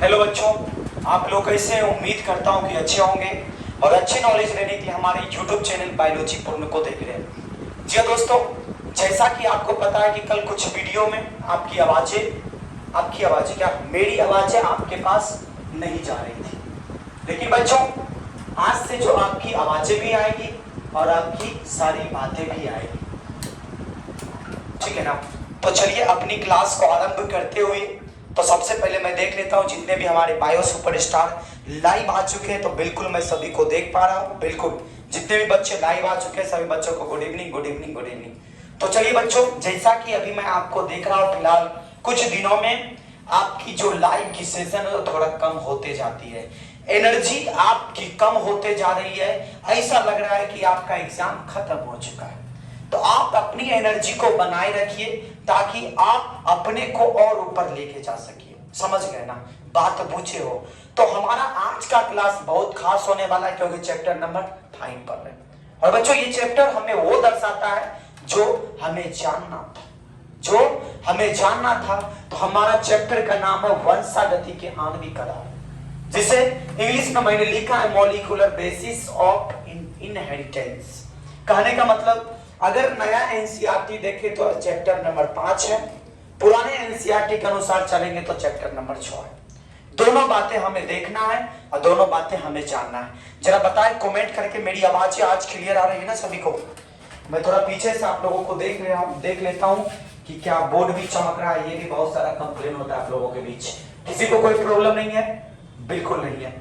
Hello बच्चों, आप लोग कैसे हैं? उम्मीद करता हूं कि अच्छे होंगे और अच्छी नॉलेज लेने के लिए हमारे YouTube चैनल बायोलॉजी पूर्ण को देख रहे हैं। जी हाँ दोस्तों, जैसा कि आपको पता है कि कल कुछ वीडियो में आपकी आवाज़ें क्या मेरी आवाज़ें आपके पास नहीं जा रही थी, लेकिन बच्चों आज से जो आपकी आवाज़ें भी आएगी और आपकी सारी बातें भी आएगी, ठीक है ना। तो चलिए अपनी क्लास को आरंभ करते हुए तो सबसे पहले मैं देख लेता हूं जितने भी हमारे बायो सुपरस्टार लाइव आ चुके हैं, तो बिल्कुल मैं सभी को देख पा रहा हूं। बिल्कुल जितने भी बच्चे लाइव आ चुके हैं सभी बच्चों को good evening, good evening, good evening. तो चलिए बच्चों, जैसा कि अभी मैं आपको देख रहा हूं, फिलहाल कुछ दिनों में आपकी जो लाइव की सेशन है वो थोड़ा कम होते जाती है, एनर्जी आपकी कम होते जा रही है। ऐसा लग रहा है कि आपका एग्जाम खत्म हो चुका है। तो आप अपनी एनर्जी को बनाए रखिए ताकि आप अपने को और ऊपर लेके जा सकिए। समझ गए ना, बात पूछे हो। तो हमारा आज का क्लास बहुत खास होने वाला है क्योंकि चैप्टर नंबर 5 पढ़ रहे हैं। और बच्चों ये चैप्टर हमें वो दर्शाता है जो हमें जानना था। तो हमारा चैप्टर का नाम है वंशागति के आणविक आधार, जिसे इंग्लिश में मैंने लिखा है मॉलिक्यूलर बेसिस ऑफ इनहेरिटेंस। कहने का मतलब अगर नया एनसीईआरटी देखे तो चैप्टर नंबर 5 है, पुराने एनसीईआरटी के अनुसार चलेंगे तो चैप्टर नंबर 6 है। दोनों बातें हमें देखना है और दोनों बातें हमें जानना है। जरा बताएं कमेंट करके, मेरी आवाजें आज क्लियर आ रही है ना सभी को? मैं थोड़ा पीछे से आप लोगों को देख लेता हूं कि क्या बोर्ड भी चमक रहा है। ये भी बहुत सारा कंप्लेन होता है आप लोगों के बीच। किसी को कोई प्रॉब्लम नहीं है? बिल्कुल नहीं है।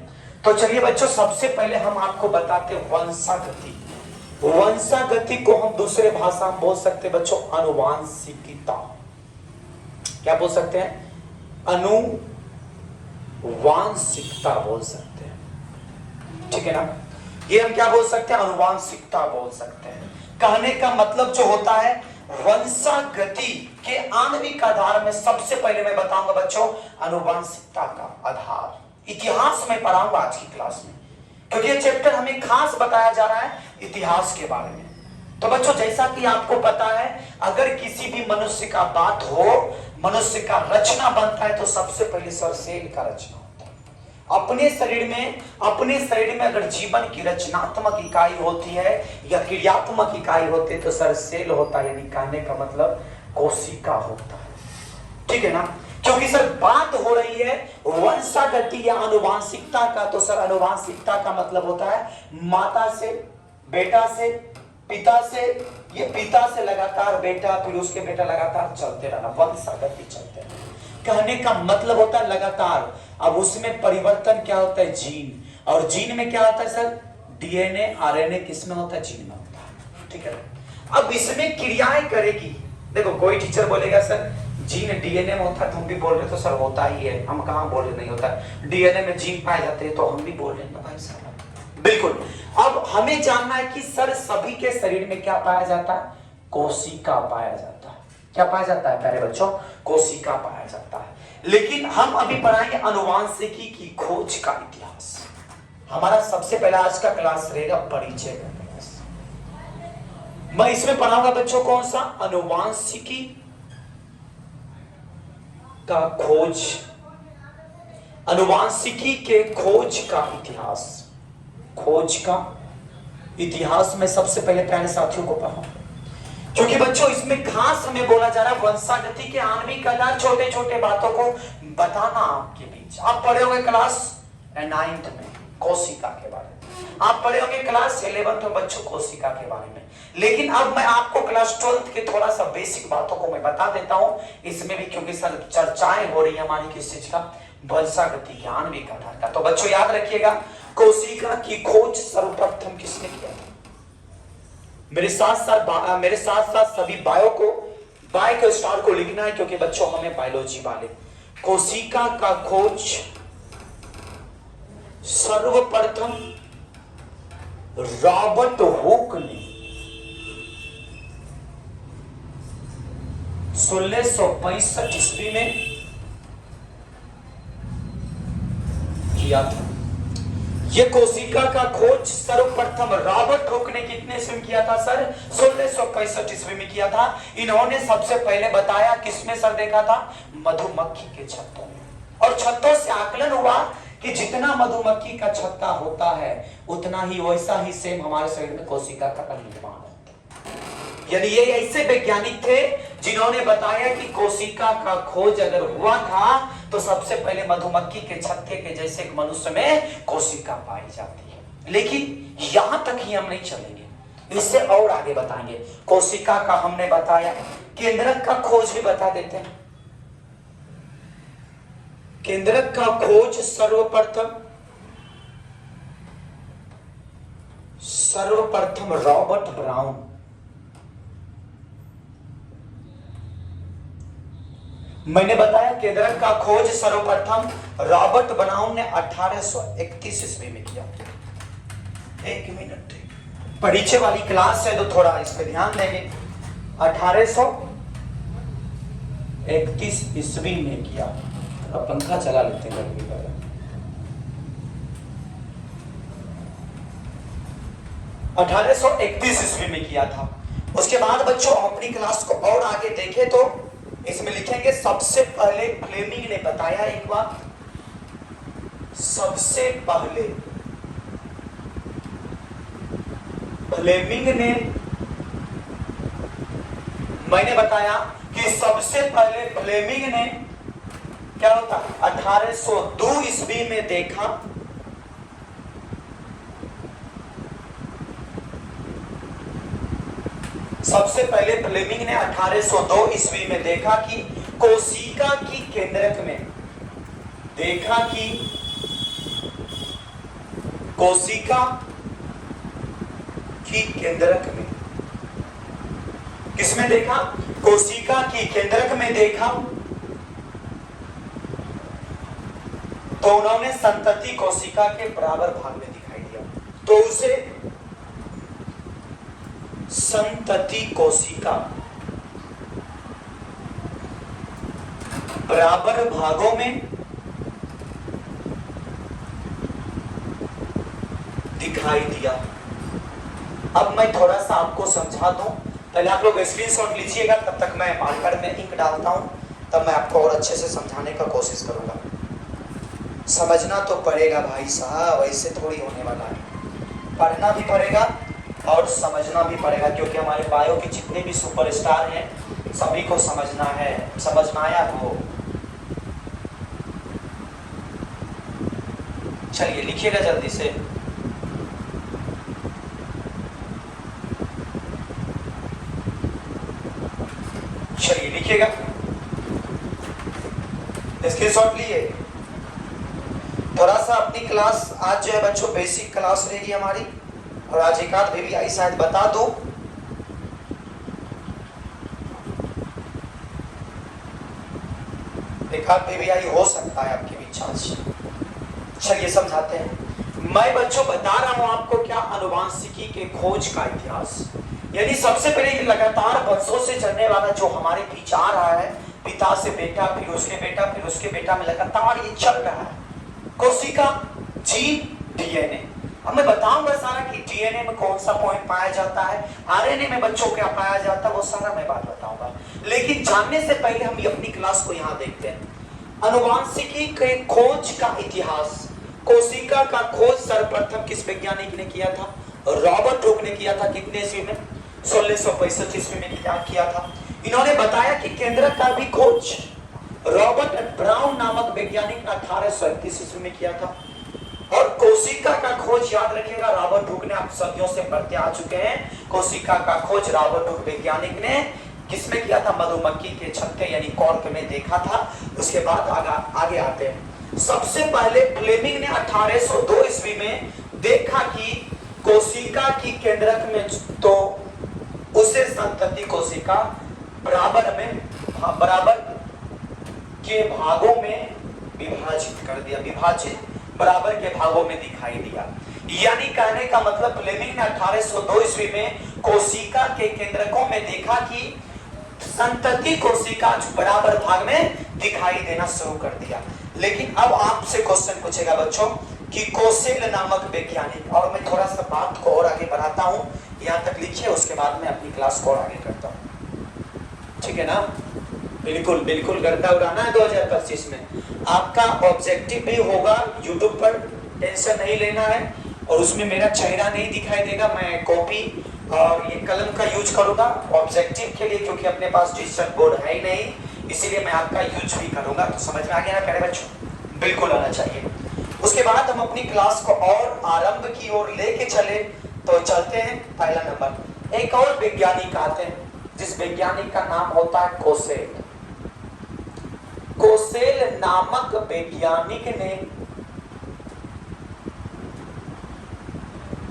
तो चलिए बच्चों, सबसे पहले हम आपको बताते हैं वंशागति। वंशागति को हम दूसरे भाषा में बोल सकते हैं बच्चों आनुवांशिकता। क्या बोल सकते हैं? आनुवांशिकता बोल सकते हैं, ठीक है ना। ये हम क्या बोल सकते हैं? आनुवांशिकता बोल सकते हैं। कहने का मतलब जो होता है वंशागति के आणविक आधार में सबसे पहले मैं बताऊंगा बच्चों आनुवांशिकता का आधार। इतिहास में पढ़ाऊंगा आज की क्लास में, क्योंकि ये चैप्टर हमें खास बताया जा रहा है इतिहास के बारे में। तो बच्चों जैसा कि आपको पता है, अगर किसी भी मनुष्य का बात हो, मनुष्य का रचना बनता है तो सबसे पहले सर सेल का रचना होता है। अपने शरीर में अगर जीवन की रचनात्मक इकाई होती है या क्रियात्मक इकाई होती है तो सर सेल होता है, यानी कहने का मतलब कोशिका होता है, ठीक है ना। क्योंकि सर बात हो रही है वंशागति या आनुवांशिकता का, तो सर आनुवांशिकता का मतलब होता है माता से, बेटा से, पिता से, ये पिता से लगातार बेटा, फिर उसके बेटा, लगातार चलते रहना, वंशागति चलते रहना। कहने का मतलब होता है लगातार। अब उसमें परिवर्तन क्या होता है? जीन। और जीन में क्या होता है सर? डीएनए, आरएनए किसमें होता है? जीन में होता है, ठीक है। अब इसमें क्रियाएं करेगी। देखो कोई टीचर बोलेगा सर जीन डीएनए में होता है, तुम भी बोल रहे तो सर होता ही है, हम कहां बोल रहे नहीं होता। डीएनए में जीन पाए जाते हैं तो हम भी बोल रहे हैं भाई साहब। बिल्कुल। अब हमें जानना है कि सर सभी के शरीर में क्या पाया जाता है? कोशिका पाया जाता है। क्या पाया जाता है प्यारे बच्चों? कोशिका पाया जाता है। लेकिन हम अभी पढ़ाएंगे आनुवांशिकी की खोज का इतिहास। हमारा सबसे पहला आज का क्लास रहेगा परिचय का क्लास। मैं इसमें पढ़ाऊंगा बच्चों कौन सा? आनुवांशिकी का खोज, आनुवांशिकी के खोज का इतिहास। खोज का इतिहास में सबसे पहले प्यारे साथियों को पढ़ा, क्योंकि बच्चों इसमें खास हमें बोला जा रहा है वंशागति के आणविक आधार, छोटे छोटे बातों को बताना आपके बीच। आप पढ़े होंगे क्लास 9th में कोशिका के बारे में, आप पढ़े होंगे क्लास 11th में बच्चों कोशिका के बारे में। लेकिन अब मैं आपको क्लास 12th के थोड़ा सा बेसिक बातों को मैं बता देता हूं इसमें भी, क्योंकि सर चर्चाएं हो रही है हमारी किस चीज का? वंशागति के आणविक आधार का। तो बच्चों याद रखिएगा, कोशिका की खोज सर्वप्रथम किसने किया? मेरे साथ साथ सभी बायो के स्टार को लिखना है, क्योंकि बच्चों हमें बायोलॉजी वाले। कोशिका का खोज सर्वप्रथम रॉबर्ट हुक ने 1665 ईस्वी में किया था। ये कोशिका का खोज सर्वप्रथम रॉबर्ट हुक ने कितने ईस्वी में किया था सर? 1665 ईस्वी में किया था। इन्होंने सबसे पहले बताया किसमें सर? देखा था मधुमक्खी के छत्तों में। और छत्तों से आकलन हुआ कि जितना मधुमक्खी का छत्ता होता है उतना ही वैसा ही सेम हमारे शरीर में कोशिका का निर्माण होता है। यानी ये ऐसे वैज्ञानिक थे जिन्होंने बताया कि कोशिका का खोज अगर हुआ था तो सबसे पहले मधुमक्खी के छत्ते के जैसे एक मनुष्य में कोशिका पाई जाती है। लेकिन यहां तक ही हम नहीं चलेंगे, इससे और आगे बताएंगे। कोशिका का हमने बताया, केंद्रक का खोज भी बता देते हैं। केंद्रक का खोज सर्वप्रथम रॉबर्ट ब्राउन, मैंने बताया केंद्रक का खोज सर्वप्रथम रॉबर्ट ब्राउन ने 1831 ईस्वी में किया। एक मिनट, परिचय वाली क्लास है तो थोड़ा इस पे ध्यान देंगे। 1831 ईस्वी में किया। अब पंखा चला लेते हैं गर्मी का। 1831 ईस्वी में किया था। उसके बाद बच्चों अपनी क्लास को और आगे देखें तो इसमें लिखेंगे सबसे पहले फ्लेमिंग ने बताया। एक बात, सबसे पहले फ्लेमिंग ने, मैंने बताया कि सबसे पहले फ्लेमिंग ने क्या होता 1802 ईस्वी में देखा। सबसे पहले फ्लेमिंग ने 1802 ईस्वी में देखा कि कोशिका की केंद्रक में, देखा कि कोशिका की केंद्रक में, किसमें देखा? कोशिका की केंद्रक में देखा तो उन्होंने संतति कोशिका के बराबर भाग में दिखाई दिया, तो उसे संतति कोशिका बराबर भागों में दिखाई दिया। अब मैं थोड़ा सा आपको समझा दूं, पहले आप लोग स्क्रीनशॉट लीजिएगा, तब तक मैं मार्कर में इंक डालता हूं, तब मैं आपको और अच्छे से समझाने का कोशिश करूंगा। समझना तो पड़ेगा भाई साहब, ऐसे थोड़ी होने वाला है। पढ़ना भी पड़ेगा और समझना भी पड़ेगा, क्योंकि हमारे बायो के जितने भी सुपरस्टार हैं सभी को समझना है। समझना आया आपको? चलिए लिखिएगा जल्दी से। चलिए लिखिएगा, स्क्रीनशॉट लिए। थोड़ा सा अपनी क्लास आज जो है बच्चों बेसिक क्लास रहेगी हमारी, और आज एक आध भी आई शायद बता दो। एक आध भी आई हो सकता है आपकी भी इच्छा। चलिए समझाते हैं। मैं बच्चों बता रहा हूं आपको क्या, अनुवांशिकी के खोज का इतिहास। यानी सबसे पहले लगातार वर्षों से चलने वाला जो हमारे बीच आ रहा है, पिता से बेटा, फिर उसके बेटा, फिर उसके बेटा में लगातार ये चल रहा है। कोशिका, जीन, डीएनए। अब मैं बताऊंगा सारा कि डीएनए में कौन सा पॉइंट पाया जाता है, आरएनए में बच्चों क्या पाया जाता है, वो सारा मैं बात बताऊंगा। लेकिन जानने से पहले हम अपनी क्लास को यहाँ देखते हैं। अनुवांशिकी के खोज का इतिहास। कोशिका का खोज सर्वप्रथम किस वैज्ञानिक ने किया था? रॉबर्ट हुक ने किया था। कितने ईस्वी में? 1665 ईस्वी में किया था। इन्होंने बताया कि केंद्रक का भी खोज रॉबर्ट ब्राउन नामक वैज्ञानिक 1831 ईस्वी में किया था। और कोशिका का खोज याद रखिएगा, रॉबर्ट हुक ने, आप सदियों से पढ़ते आ चुके हैं। कोशिका का खोज रॉबर्ट हुक वैज्ञानिक ने किसमें किया था? मधुमक्खी के छत्ते यानी कॉर्क में देखा था। उसके बाद आगे आते हैं। सबसे पहले फ्लेमिंग ने 1802 ईस्वी में देखा कि कोशिका की केंद्रक में तो उसे संतति कोशिका बराबर के भागों में विभाजित कर दिया, विभाजित बराबर के भागों में दिखाई दिया। यानी कहने का मतलब फ्लेमिंग ने 1802 ईस्वी में कोशिका के केंद्रकों में देखा कि संतति कोशिका बराबर भाग में दिखाई देना शुरू कर दिया। लेकिन अब आपसे क्वेश्चन पूछेगा बच्चों कि कोसेल नामक वैज्ञानिक, और मैं थोड़ा सा बात को और आगे बढ़ाता हूं, यहां तक लिखिए, उसके बाद मैं अपनी क्लास को और आगे करता हूं, ठीक है ना? बिल्कुल बिल्कुल गर्दा उड़ाना है 2025 में। आपका ऑब्जेक्टिव भी होगा यूट्यूब पर, टेंशन नहीं लेना है। और उसमें मेरा चेहरा नहीं दिखाई देगा, मैं कॉपी और ये कलम का यूज करूंगा ऑब्जेक्टिव के लिए, क्योंकि अपने पास डिजिटल बोर्ड है ही नहीं, इसीलिए मैं आपका यूज भी करूंगा। तो समझ में आ गया ना प्यारे बच्चों? बिल्कुल आना चाहिए। उसके बाद हम अपनी क्लास को और आरंभ की ओर लेके चले, तो चलते हैं पहला नंबर। एक और वैज्ञानिक आते हैं जिस वैज्ञानिक का नाम होता है कोसेल। कोसेल नामक वैज्ञानिक ने,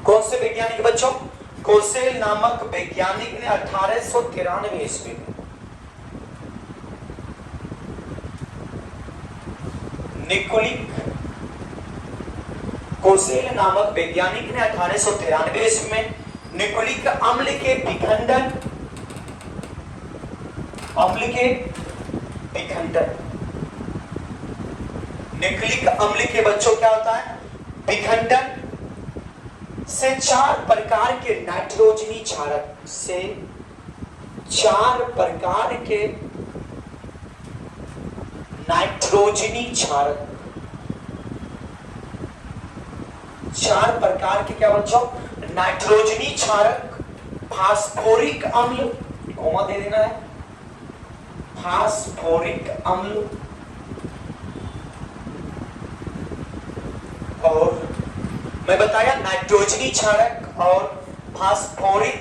कौन से वैज्ञानिक बच्चों? कोसेल नामक वैज्ञानिक ने 1893 ईस्वी में निकोलिक कोसेल नामक वैज्ञानिक ने 1893 ईस्वी में निकोलिक अम्ल के विखंडन, निकोलिक अम्ल के बच्चों क्या होता है? विखंडन से 4 प्रकार के नाइट्रोजनी क्षारक, से 4 प्रकार के नाइट्रोजनी क्षारक, 4 प्रकार के क्या बच्चों? नाइट्रोजनी क्षारक, फास्फोरिक अम्ल, कोमा दे देना है, फास्फोरिक अम्ल, और मैं बताया नाइट्रोजनी क्षारक और फास्फोरिक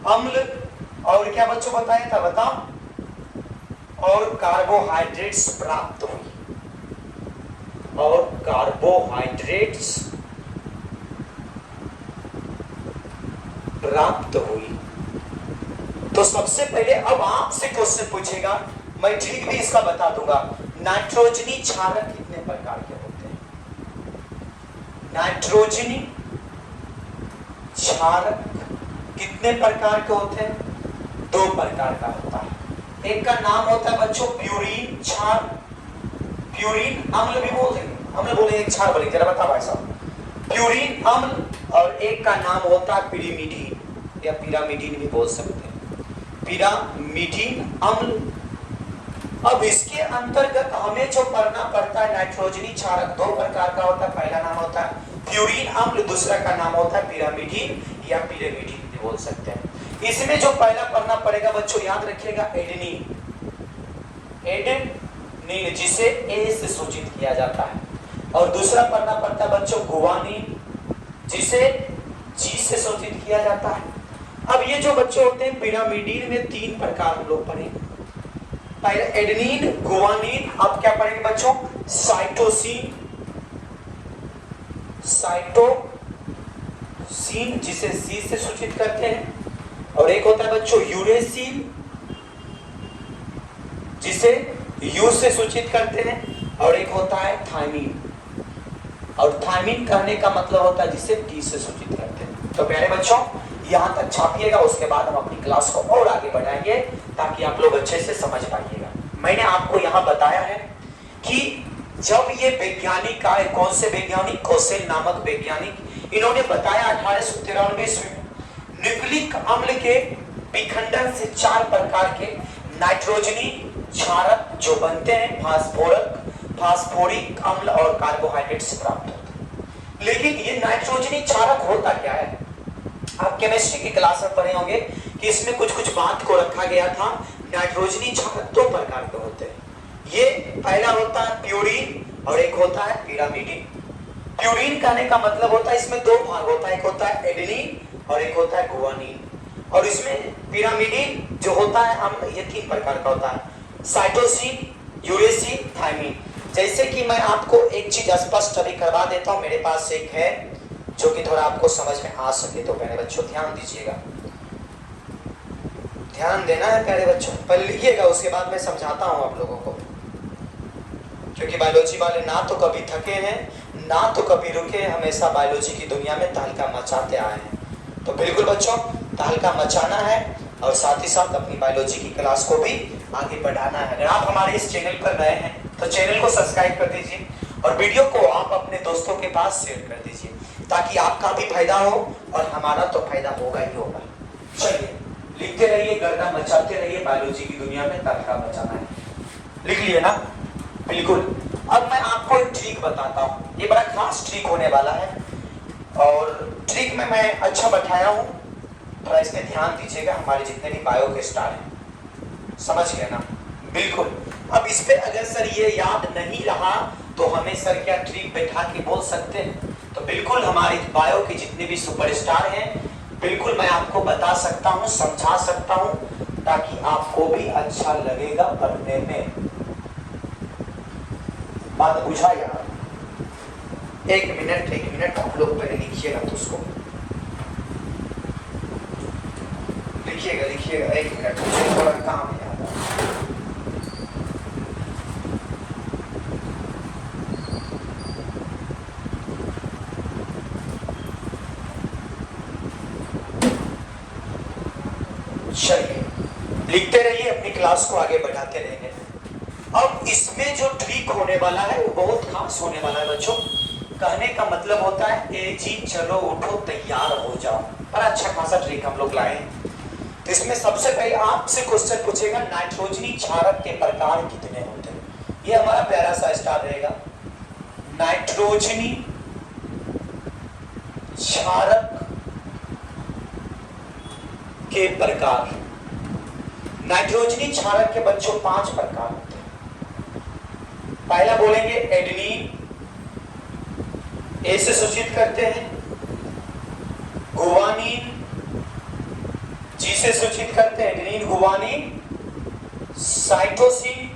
अम्ल, और क्या बच्चों बताया था बताओ? और कार्बोहाइड्रेट्स प्राप्त हुई, और कार्बोहाइड्रेट्स प्राप्त हुई। तो सबसे पहले अब आपसे क्वेश्चन पूछेगा, मैं ठीक भी इसका बता दूंगा, नाइट्रोजनी क्षारक कितने प्रकार के होते हैं? नाइट्रोजनी क्षारक कितने प्रकार के होते हैं? 2 प्रकार का होता है। एक का नाम होता है बच्चों प्यूरिन क्षार, प्यूरिन अम्ल भी बोल देंगे, अम्ल बोलेंगे क्षार बोलेंगे, जरा बता भाई साहब। प्यूरिन अम्ल, और एक का नाम होता है पिरिमिडीन या पिरामिडीन भी बोल सकते हैं, पिरामिडीन अम्ल। अब इसके अंतर्गत हमें जो पढ़ना पड़ता है, नाइट्रोजनी क्षारक 2 प्रकार का होता है। पहला नाम होता है प्यूरिन अम्ल, दूसरा का नाम होता है पिरामिडीन या पिरिमिडीन भी बोल सकते हैं। इसमें जो पहला पढ़ना पड़ेगा बच्चों, याद रखिएगा, एडेनिन, एडेनिन जिसे ए से सूचित किया जाता है, और दूसरा पढ़ना पड़ता है बच्चों गुआनिन, जिसे जी से सूचित किया जाता है। अब ये जो बच्चे होते हैं पिरामिडीन में 3 प्रकार हम लोग पढ़ेंगे। पहले एडेनिन, गुआनिन, अब क्या पढ़ेंगे बच्चों? साइटोसिन, साइटोसिन जिसे सी से सूचित करते हैं, और एक होता है बच्चों यूरेसिल जिसे यू से सूचित करते हैं, और एक होता है थायमीन, और थायमीन कहने का मतलब होता है जिसे टी से सूचित करते हैं। तो प्यारे बच्चों यहां तक छापिएगा, उसके बाद हम अपनी क्लास को और आगे बढ़ाएंगे ताकि आप लोग अच्छे से समझ पाइएगा। मैंने आपको यहां बताया है कि जब ये वैज्ञानिक आए, कौन से वैज्ञानिक? कोसेल नामक वैज्ञानिक, इन्होंने बताया 1893 में निकोलिक अम्ल के विखंडन से 4 प्रकार के नाइट्रोजनी क्षारक जो बनते हैं, फास्फोरिक अम्ल और कार्बोहाइड्रेट से प्राप्त होते हैं। लेकिन ये नाइट्रोजनी क्षारक होता क्या है? आप केमिस्ट्री की क्लास में पढ़े होंगे कि इसमें कुछ बात को रखा गया था। नाइट्रोजनी क्षारक 2 प्रकार के होते हैं। ये पहला होता है प्यूरिन और एक होता है पिरामिडीन। प्यूरिन कहने का मतलब होता है इसमें 2 भाग होता है, एक होता है एडेनिन और एक होता है गुआनिन, और इसमें पिरामिडीन जो होता है हम ये 3 प्रकार का होता है, साइटोसिन, यूरेसिल, थायमीन। जैसे कि मैं आपको एक चीज स्पष्ट अभी करवा देता हूं, मेरे पास एक है जो कि थोड़ा आपको समझ में आ सके। तो प्यारे बच्चों ध्यान दीजिएगा, ध्यान देना है प्यारे बच्चों, पहले लिखिएगा उसके बाद मैं समझाता हूं आप लोगों को, क्योंकि बायोलॉजी वाले ना तो कभी थके हैं ना तो कभी रुके, हमेशा बायोलॉजी की दुनिया में तहलका मचाते आए हैं। तो बिल्कुल बच्चों तहलका मचाना है और साथ ही साथ अपनी बायोलॉजी की क्लास को भी आगे बढ़ाना है। अगर आप हमारे इस चैनल पर नए हैं तो चैनल को सब्सक्राइब कर दीजिए और वीडियो को आप अपने दोस्तों के पास शेयर कर दीजिए, ताकि आपका भी फायदा हो और हमारा तो फायदा होगा ही होगा। चलिए लिखते रहिए, गर्दा मचाते रहिए, बायोलॉजी की दुनिया में तहलका मचाना है। लिख लिए ना? बिल्कुल। अब मैं आपको एक ट्रिक बताता हूँ, ये बड़ा खास ट्रिक होने वाला है और ट्रिक में मैं अच्छा बैठाया हूँ, थोड़ा इसमें ध्यान दीजिएगा। हमारे जितने भी बायो के स्टार हैं, समझ गए ना? बिल्कुल। अब इस पे अगर सर ये याद नहीं रहा तो हमें सर क्या ट्रिक बैठा के बोल सकते हैं? तो बिल्कुल हमारे बायो के जितने भी सुपरस्टार हैं, बिल्कुल मैं आपको बता सकता हूँ, समझा सकता हूँ, ताकि आपको भी अच्छा लगेगा पढ़ने में। बात बुझा यार? एक मिनट आप लोग पहले लिखिएगा, तो उसको लिखिएगा 1 मिनट, मुझे थोड़ा काम है। चलिए लिखते रहिए, अपनी क्लास को आगे बढ़ाते रहेंगे। अब इसमें जो ट्रिक होने वाला है वो बहुत खास होने वाला है बच्चों। कहने का मतलब होता है ए जी चलो उठो तैयार हो जाओ। बड़ा अच्छा खासा ट्रिक हम लोग लाए हैं। तो इसमें सबसे पहले आपसे क्वेश्चन पूछेगा, नाइट्रोजनी क्षारक के प्रकार कितने होते हैं? ये हमारा प्यारा सा स्टार रहेगा। नाइट्रोजनी क्षारक के प्रकार। नाइट्रोजनी क्षारक के बच्चों 5 प्रकार होते हैं। पहला बोलेंगे एडेनिन, ए से सूचित करते हैं। गुवानिन, जी से सूचित करते हैं, एडेनिन गुवानिन। साइटोसिन,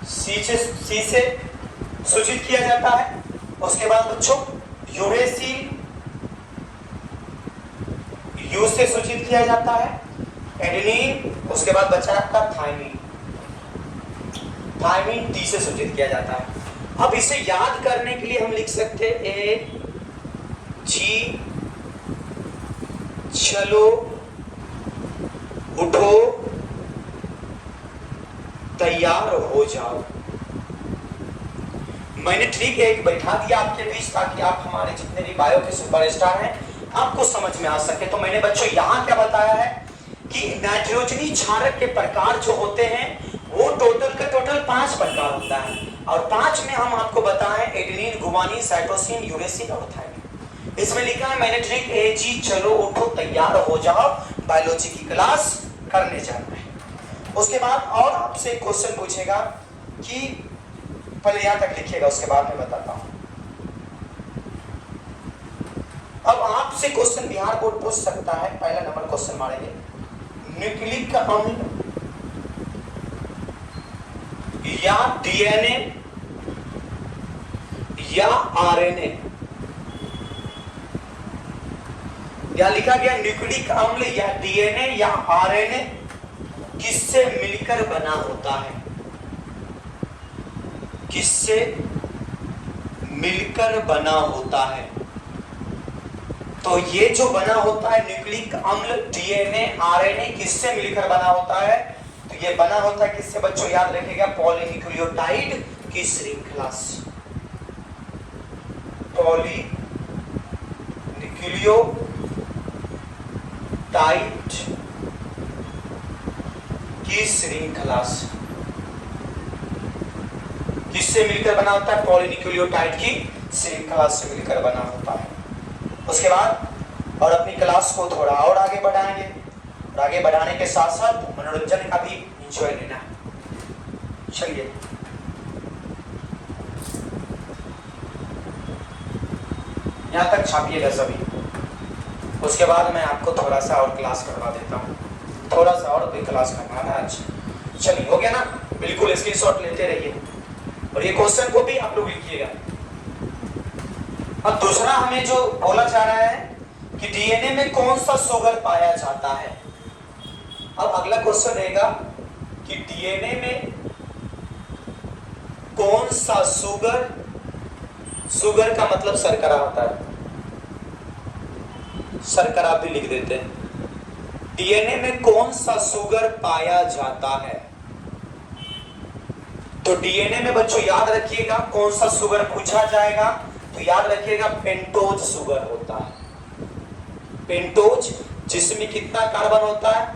सी से सूचित किया जाता है। उसके बाद बच्चों यूरेसिल, यू से सूचित किया जाता है। एडेनिन, उसके बाद बचा आपका थायमिन। थायमिन टी से सूचित किया जाता है। अब इसे याद करने के लिए हम लिख सकते हैं ए जी चलो उठो तैयार हो जाओ। मैंने ट्रिक एक बैठा दिया आपके बीच, ताकि आप हमारे जितने भी बायो के सुपरस्टार हैं आपको समझ में आ सके। तो मैंने बच्चों यहां क्या बताया है कि नाइट्रोजनी क्षारक के प्रकार जो होते हैं वो टोटल का टोटल 5 प्रकार होता है, और 5 में हम आपको बताएं एडेनिन, गुवानिन, साइटोसिन, यूरेसिल और थायमिन। इसमें लिखा है मैंने ट्रिक ए जी चलो उठो तैयार हो जाओ, बायोलॉजी की क्लास करने जाना है। उसके बाद और आपसे क्वेश्चन पूछेगा कि पहले यहां तक लिखिएगा, उसके बाद मैं बताता हूं। अब आपसे क्वेश्चन बिहार बोर्ड पूछ सकता है। पहला नंबर क्वेश्चन मारेंगे, न्यूक्लिक अम्ल या डीएनए या आरएनए, या लिखा गया न्यूक्लिक अम्ल या डीएनए या आरएनए किससे मिलकर बना होता है? किससे मिलकर बना होता है? तो ये जो बना होता है न्यूक्लिक अम्ल, डीएनए, आरएनए किससे मिलकर बना होता है? तो ये बना होता है किससे बच्चों? याद रखिएगा, पॉलीन्यूक्लियोटाइड की श्रृंखला से। पॉलीन्यूक्लियोटाइड की श्रृंखला से। किससे मिलकर बना होता है? पॉलीन्यूक्लियोटाइड की श्रृंखला से मिलकर बना होता है। उसके बाद और अपनी क्लास को थोड़ा और आगे बढ़ाएंगे, और आगे बढ़ाने के साथ साथ मनोरंजन का भी एंजॉय लेना है। चलिए यहां तक छापिएगा सभी। उसके बाद मैं आपको थोड़ा सा और क्लास करवा देता हूँ, थोड़ा सा और कोई क्लास करवाना है आज। चलिए हो गया ना? बिल्कुल स्क्रीनशॉट लेते रहिए, और ये क्वेश्चन को भी आप लोग लिखिएगा। अब दूसरा हमें जो बोला जा रहा है कि डीएनए में कौन सा शुगर पाया जाता है। अब अगला क्वेश्चन रहेगा कि डीएनए में कौन सा शुगर, शुगर का मतलब शर्करा होता है, शर्करा भी लिख देते हैं। डीएनए में कौन सा शुगर पाया जाता है? तो डीएनए में बच्चों याद रखिएगा कौन सा शुगर पूछा जाएगा, तो याद रखिएगा पेंटोज शुगर होता है। पेंटोज, जिसमें कितना कार्बन होता है?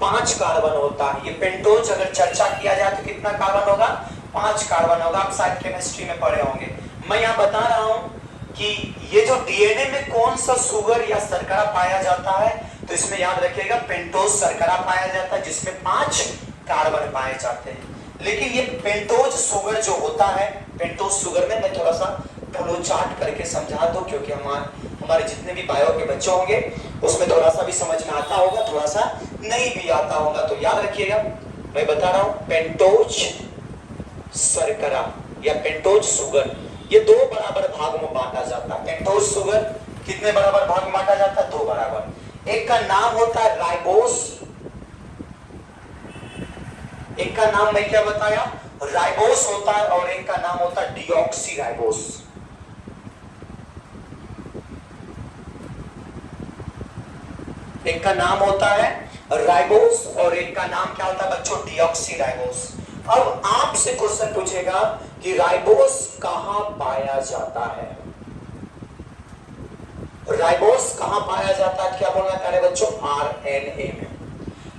5 कार्बन होता है। ये पेंटोज अगर चर्चा किया जाए तो कितना कार्बन होगा? 5 कार्बन होगा। आप शायद केमिस्ट्री में पढ़े होंगे। मैं यहाँ बता रहा हूँ कि ये जो डीएनए में कौन सा शुगर या शर्करा पाया जाता है, तो इसमें याद रखिएगा पेंटोज शर्करा पाया जाता है जिसमें 5 कार्बन पाए जाते हैं। लेकिन ये पेंटोज शुगर जो होता है, पेंटोज शुगर में मैं थोड़ा सा फ्लो चार्ट करके समझा दूं, क्योंकि हमारे जितने भी बायो के बच्चे होंगे उसमें थोड़ा सा भी समझ में आता होगा, थोड़ा सा नहीं भी आता होगा। तो याद रखिएगा, मैं बता रहा हूं पेंटोज शर्करा या पेंटोज शुगर ये 2 बराबर भाग में बांटा जाता है। पेंटोज शुगर कितने बराबर भाग में बांटा जाता है? 2 बराबर। एक का नाम होता है राइबोस, एक का नाम मैं क्या बताया? राइबोस होता है, और एक का नाम होता है डीऑक्सी राइबोस। एक का नाम होता है राइबोस और एक का नाम क्या होता है बच्चों? Deoxy ribose. अब आपसे क्वेश्चन पूछेगा कि राइबोस कहां पाया जाता है? राइबोस कहां पाया जाता है? क्या बोलना चाह रहे बच्चों? आरएनए में।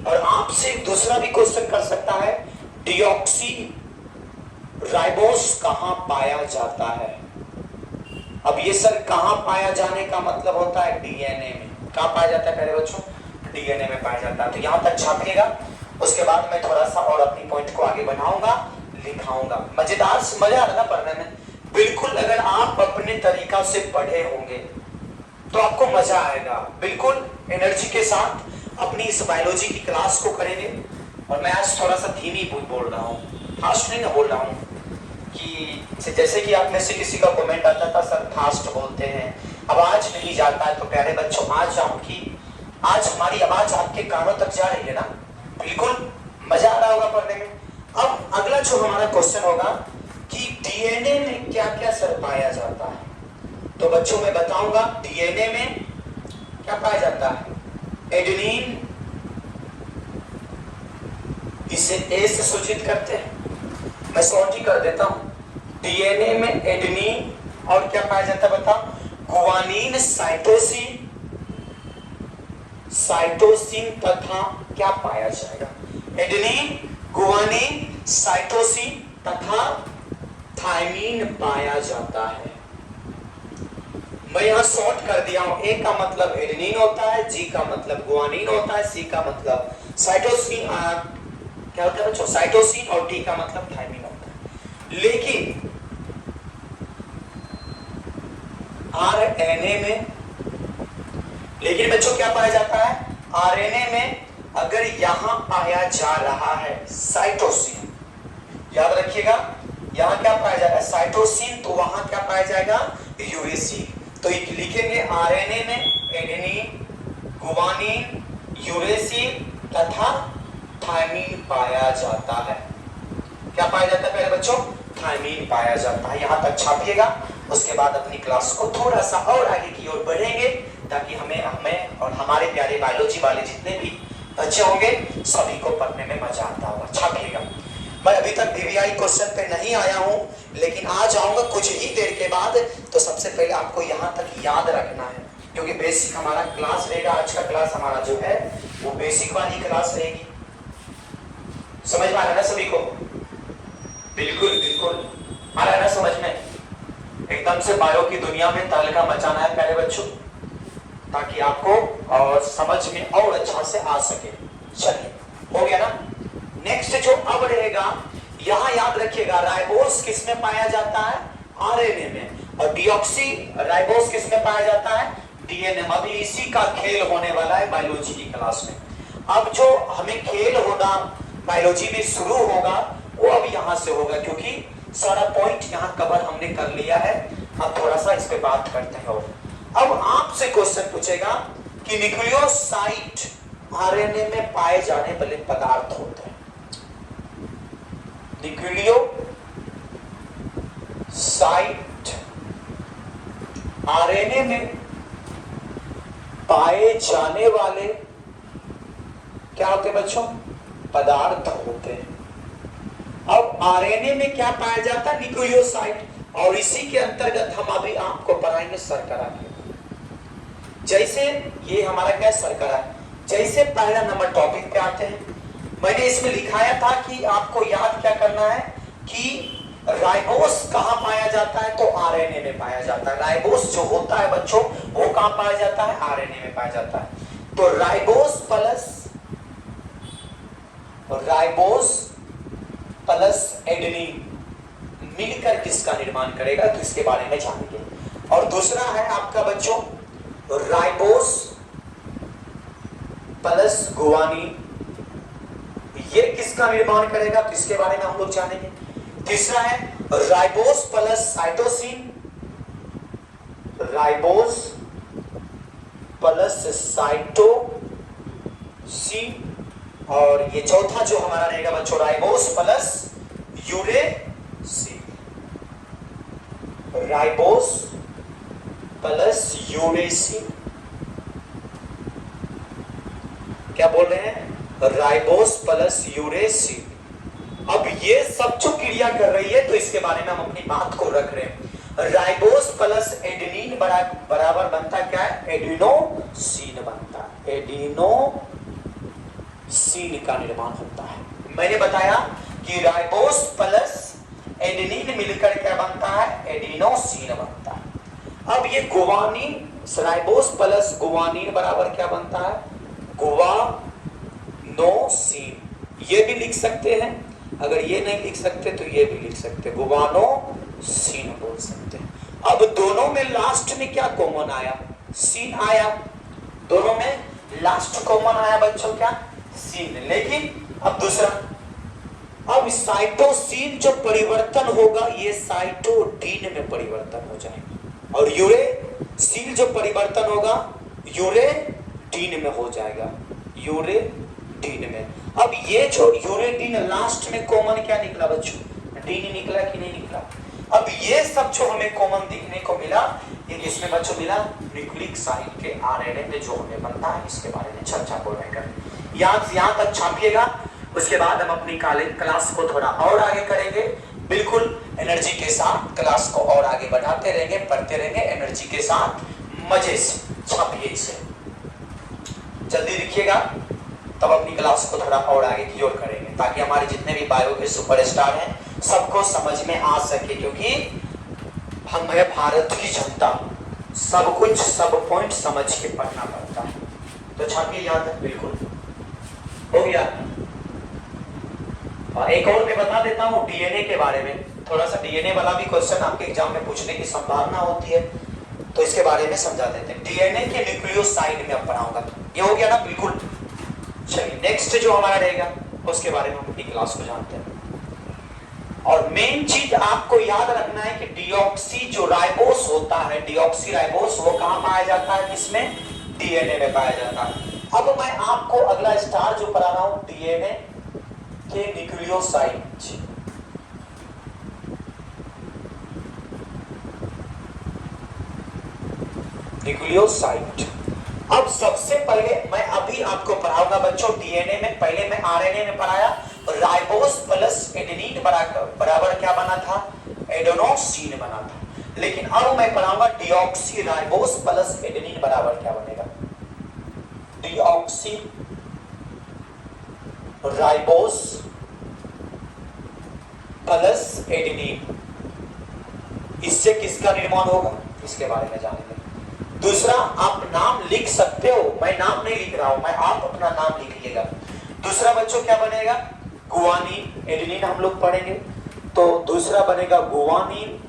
और आपसे दूसरा भी क्वेश्चन कर सकता है, डीऑक्सी राइबोस कहां पाया जाता है? अब ये सर कहां पाया जाने का मतलब होता है डीएनए में। कहां पाया जाता है प्यारे बच्चों? डीएनए में पाया जाता है। तो यहां तक छापिएगा, उसके बाद मैं थोड़ा सा और अपनी पॉइंट को आगे बढ़ाऊंगा, लिखाऊंगा। मजेदार मजा आ रहा ना पढ़ने में? बिल्कुल, अगर आप अपने तरीका से पढ़े होंगे तो आपको मजा आएगा। बिल्कुल एनर्जी के साथ अपनी इस बायोलॉजी की क्लास को करेंगे। और मैं आज थोड़ा सा धीमी बोल रहा हूँ, फास्ट नहीं ना बोल रहा हूँ, कि जैसे कि आप में से किसी का कमेंट आता था सर फास्ट बोलते हैं, आवाज नहीं जाता है। तो प्यारे बच्चों, आज हमारी आवाज आपके कानों तक जा रही है ना? बिल्कुल मजा आ रहा होगा पढ़ने में। अब अगला जो हमारा क्वेश्चन होगा कि डीएनए में क्या क्या सर पाया जाता है? तो बच्चों मैं बताऊंगा डीएनए में क्या पाया जाता है? एडेनिन, इसे ए से सूचित करते हैं, मैं शॉर्ट ही कर देता हूं। डीएनए में एडेनिन और क्या पाया जाता है बताओ? गुआनिन, साइटोसिन तथा क्या पाया जाएगा? एडेनिन, गुआनिन, साइटोसिन तथा थायमीन पाया जाता है। मैं यहां शॉर्ट कर दिया हूं। ए का मतलब एडेनिन होता है, जी का मतलब गुआनिन होता है, सी का मतलब साइटोसिन क्या होता है बच्चों? साइटोसिन, और टी का मतलब थायमीन होता है। लेकिन आरएनए में, लेकिन बच्चों क्या पाया जाता है? आरएनए में अगर यहां पाया जा रहा है साइटोसिन, याद रखिएगा यहां क्या पाया जाएगा? साइटोसिन, तो वहां क्या पाया जाएगा? यूरेसिल। तो लिखेंगे आरएनए में एडेनिन, गुआनिन, यूरेसिल तथा थायमीन पाया जाता है। क्या पाया जाता है पहले बच्चों? थायमीन पाया जाता है। यहां तक छापिएगा, उसके बाद अपनी क्लास को थोड़ा सा और आगे की ओर बढ़ेंगे, ताकि हमें और हमारे प्यारे बायोलॉजी वाले जितने भी बच्चे होंगे सभी को पढ़ने में मजा आता होगा। छापिएगा। मैं अभी तक वीवीआई क्वेश्चन पे नहीं आया हूं, लेकिन आ जाऊंगा कुछ ही देर के बाद। तो सबसे पहले आपको यहां तक याद रखना है, क्योंकि बेसिक हमारा क्लास रहेगा। आज का क्लास हमारा जो है वो बेसिक वाली क्लास रहेगी। समझ में आ रहा है ना सभी को? बिल्कुल बिल्कुल आ रहा है ना समझ में? एकदम से बायो की दुनिया में तहलका मचाना है प्यारे बच्चों, ताकि आपको और समझ में और अच्छा से आ सके। चलिए, हो गया ना? नेक्स्ट जो अब रहेगा, यहां याद रखिएगा राइबोस किस में पाया जाता है? आरएनए में। और डीऑक्सी राइबोस किस में पाया जाता है? डीएनए में। अभी इसी का खेल होने वाला है बायोलॉजी की क्लास में। अब जो हमें खेल होना बायोलॉजी में शुरू होगा वो अब यहां से होगा, क्योंकि सारा पॉइंट यहां कवर हमने कर लिया है। अब थोड़ा सा इस पे बात करते हैं। और अब आपसे क्वेश्चन पूछेगा कि न्यूक्लियोसाइड आरएनए में पाए जाने वाले पदार्थ होते हैं। न्यूक्लियोसाइड आरएनए में पाए जाने वाले क्या होते हैं बच्चों? पदार्थ होते हैं। अब आरएनए में क्या पाया जाता है? न्यूक्लियोसाइड। और इसी के अंतर्गत हम अभी आपको पढ़ाएंगे शर्करा के। जैसे ये हमारा क्या शर्करा है, जैसे पहला नंबर टॉपिक पे आते हैं, मैंने इसमें लिखाया था कि आपको याद क्या करना है कि राइबोस कहां पाया जाता है, तो आरएनए में पाया जाता है। राइबोस जो होता है बच्चों वो कहां पाया जाता है, आरएनए में पाया जाता है। तो राइबोस प्लस एडेनिन मिलकर किसका निर्माण करेगा, तो इसके बारे में जानेंगे। और दूसरा है आपका बच्चों राइबोस प्लस गुआनिन, ये किसका निर्माण करेगा, तो इसके बारे में हम लोग जानेंगे। तीसरा है ribose plus cytosine, ribose plus cytosine. और ये चौथा जो हमारा रहेगा बच्चों ribose plus uracil, ribose plus uracil. क्या बोल रहे हैं, राइबोस प्लस यूरेसिल। अब ये सब जो क्रिया कर रही है तो इसके बारे में हम अपनी बात को रख रहे हैं। राइबोस प्लस एडेनिन बराबर बनता क्या है, एडिनोसिन बनता है, एडिनोसिन का निर्माण होता है। मैंने बताया कि राइबोस प्लस एडेनिन मिलकर क्या बनता है, एडिनोसिन बनता है। अब ये गुआनिन, राइबोस प्लस गुआनिन बराबर क्या बनता है, गुआनोसिन। ये भी लिख सकते हैं, अगर ये नहीं लिख सकते तो ये भी लिख सकते, गुआनोसिन बोल सकते हैं। अब दोनों में लास्ट में क्या कॉमन आया, सीन आया, दोनों में लास्ट कॉमन आया बच्चों क्या, सीन। लेकिन अब दूसरा, अब साइटोसिन जो परिवर्तन होगा ये साइटोडीन में परिवर्तन हो जाएगा, और यूरेसिल जो परिवर्तन होगा यूरेडीन में हो जाएगा, यूरेडीन में। अब ये जो यूरेडीन लास्ट में कॉमन क्या निकला बच्चों, डीन निकला कि नहीं निकला। अब ये सब जो हमें कॉमन दिखने को मिला, ये किसमें बच्चों मिला, न्यूक्लिक साइड के आरएनए में जो हमें बनता है, इसके बारे में चर्चा को लेकर यहां तक छापिएगा। उसके बाद हम अपनी क्लास को थोड़ा और आगे करेंगे, बिल्कुल एनर्जी के साथ क्लास को और आगे बढ़ाते रहेंगे, पढ़ते रहेंगे एनर्जी के साथ, मजे से छापिए इसे, जल्दी लिखिएगा, तब अपनी क्लास को थोड़ा और आगे की ओर करेंगे, ताकि हमारे जितने भी बायो के सुपरस्टार हैं सबको समझ में आ सके, क्योंकि हम है भारत की जनता, सब कुछ सब पॉइंट समझ के पढ़ना पड़ता है। तो छापिए याद है, बिल्कुल हो गया। एक और मैं बता देता हूँ डीएनए के बारे में, थोड़ा सा डीएनए वाला भी क्वेश्चन आपके एग्जाम में पूछने की संभावना होती है, तो इसके बारे में समझा देते हैं। डीएनए के न्यूक्लियोसाइड में अब पढ़ाऊंगा, ये हो गया ना, बिल्कुल। चलिए नेक्स्ट जो हमारा रहेगा उसके बारे में हम अपनी क्लास को जानते हैं। और मेन चीज आपको याद रखना है कि डीऑक्सी जो राइबोस होता है, डीऑक्सी राइबोस, वो कहां पाया जाता है, किसमें, डीएनए में पाया जाता है। अब मैं आपको अगला स्टार जो पढ़ा रहा हूं, डीएनए के न्यूक्लियोसाइड। न्यूक्लियोसाइड, अब सबसे पहले मैं अभी आपको पढ़ाऊंगा बच्चों डीएनए में। पहले मैं आरएनए में पढ़ाया, राइबोस प्लस एडेनिन बराबर क्या बना था, एडेनोसिन बना था। लेकिन अब मैं पढ़ाऊंगा डीऑक्सी राइबोस प्लस एडेनिन बराबर क्या बनेगा, डीऑक्सी राइबोस प्लस एडेनिन, इससे किसका निर्माण होगा, इसके बारे में जानेंगे। दूसरा, आप नाम लिख सकते हो, मैं नाम नहीं लिख रहा हूं, मैं आप अपना नाम लिखिएगा। दूसरा बच्चों क्या बनेगा, गुआनिन, एडेनिन हम लोग पढ़ेंगे, तो दूसरा बनेगा guanine,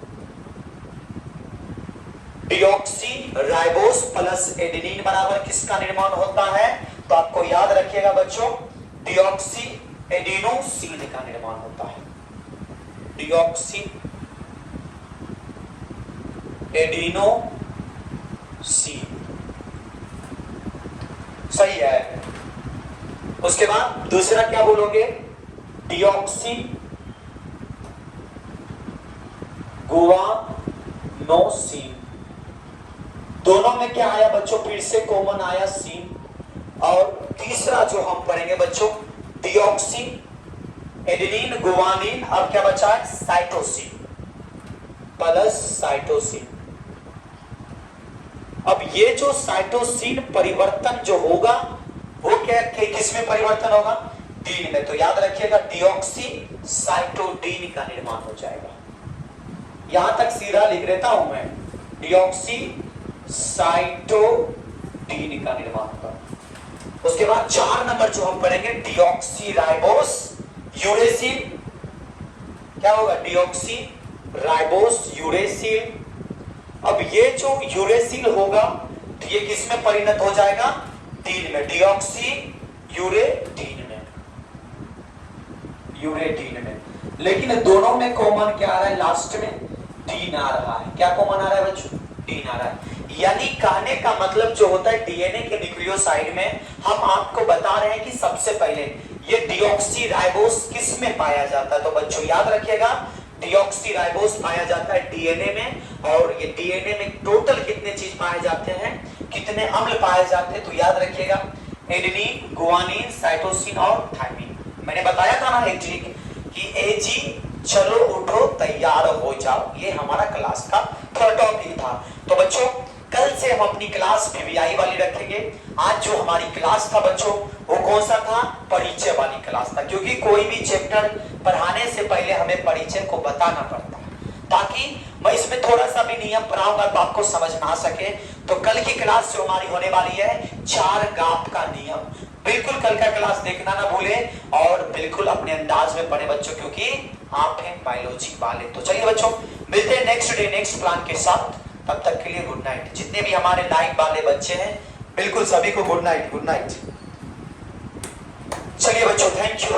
deoxy ribose plus adenine बराबर किसका निर्माण होता है, तो आपको याद रखिएगा बच्चों, डीऑक्सी एडिनोसिन का निर्माण होता है, डीऑक्सी एडिनोसिन, सही है। उसके बाद दूसरा क्या बोलोगे, डीऑक्सी गुआनोसिन, दोनों में क्या आया बच्चों, फिर से कॉमन आया सीन। और तीसरा जो हम पढ़ेंगे बच्चों, डीऑक्सी एडेनिन गुआनिन, अब क्या बचा है, साइटोसिन प्लस साइटोसिन। अब ये जो साइटोसिन परिवर्तन जो होगा वो क्या किस में परिवर्तन होगा? डीन में। तो याद रखिएगा डीऑक्सी साइटोडीन का निर्माण हो जाएगा। यहां तक सीधा लिख देता हूं मैं, डीऑक्सी साइटोडीन का निर्माण होगा। उसके बाद 4 नंबर जो हम पढ़ेंगे डीऑक्सी राइबोस यूरेसिल। क्या होगा? Deoxy ribose uracil. अब ये जो यूरेसिल होगा तो ये किस में परिणत हो जाएगा? डीन में, डीऑक्सी यूरेडीन में, यूरेडीन में। लेकिन दोनों में कॉमन क्या आ रहा है? लास्ट में डीन आ रहा है। क्या कॉमन आ रहा है बच्चों? डीन आ रहा है। यानी कहने का मतलब जो होता है डीएनए के न्यूक्लियोसाइड में हम आपको बता रहे हैं कि सबसे पहले ये डीऑक्सी राइबोस किस में पाया जाता है। तो बच्चों याद रखिएगा डीऑक्सी राइबोस पाया जाता है डीएनए में, और ये डीएनए में टोटल कितने चीज पाए जाते हैं, कितने अम्ल पाए जाते हैं? तो याद रखिएगा एडेनिन, गुआनिन, साइटोसिन और थायमिन। मैंने बताया था ना एक चीज कि एजी चलो उठो तैयार हो जाओ, ये हमारा क्लास का थर्ड टॉपिक था। तो बच्चों कल से हम अपनी क्लास पीवीआई वाली रखेंगे। आज जो हमारी क्लास था बच्चों वो कौन सा था? परिचय वाली क्लास था, क्योंकि कोई भी चैप्टर पढ़ाने से पहले हमें परिचय को बताना पड़ता है, ताकि मैं इसमें थोड़ा सा भी नियम पढ़ाऊंगा तो आपको समझ में आ सके। तो कल की क्लास जो हमारी होने वाली है 4 गाप का नियम। बिल्कुल कल का क्लास देखना ना भूले और बिल्कुल अपने अंदाज में पढ़े बच्चों, क्योंकि आप हैं बायोलॉजी वाले। तो चलिए बच्चों मिलते हैं नेक्स्ट डे नेक्स्ट प्लान के साथ। तब तक के लिए गुड नाइट। जितने भी हमारे लाइव वाले बच्चे हैं बिल्कुल सभी को गुड नाइट, गुड नाइट। चलिए बच्चों थैंक यू।